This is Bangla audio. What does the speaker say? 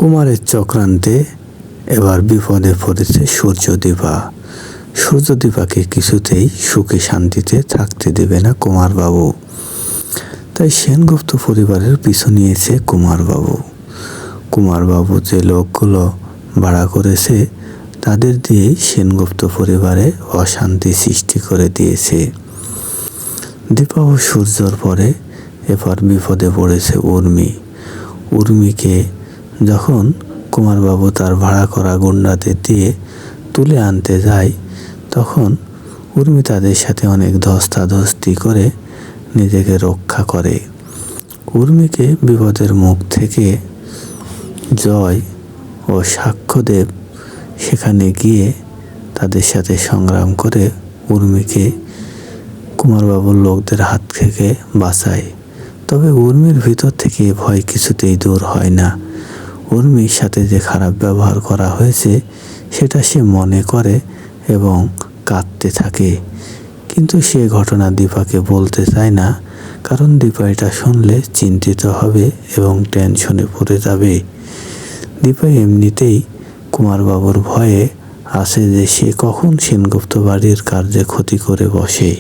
কুমারের চক্রান্তে এবার বিপদে পড়েছে সূর্যদীপা। সূর্যদীপাকে কিছুতেই সুখে শান্তিতে থাকতে দেবে না কুমারবাবু। তাই সেনগুপ্ত পরিবারের পিছু নিয়েছে কুমারবাবু। কুমারবাবু যে লোকগুলো ভাড়া করেছে তাদের দিয়েই সেনগুপ্ত পরিবারে অশান্তি সৃষ্টি করে দিয়েছে। দীপা ও সূর্যর পরে এবার বিপদে পড়েছে উর্মি। উর্মিকে যখন কুমারবাবু তার ভাড়া করা গুন্ডাদের দিয়ে তুলে আনতে যায়, তখন উর্মি তাদের সাথে অনেক ধস্তাধস্তি করে নিজেকে রক্ষা করে। উর্মিকে বিপদের মুখ থেকে জয় ও সাক্ষ্যদেব সেখানে গিয়ে তাদের সাথে সংগ্রাম করে উর্মিকে কুমারবাবুর লোকদের হাত থেকে বাঁচায়। তবে উর্মির ভিতর থেকে ভয় কিছুতেই দূর হয় না। উর্মির সাথে যে খারাপ ব্যবহার করা হয়েছে সেটা সে মনে করে এবং কাঁদতে থাকে, কিন্তু সে ঘটনা দীপাকে বলতে চায় না, কারণ দীপা এটা শুনলে চিন্তিত হবে এবং টেনশনে পড়ে যাবে। দীপা এমনিতেই কুমারবাবুর ভয়ে আছে যে সে কখন সেনগুপ্ত বাড়ির কার্যে ক্ষতি করে বসে।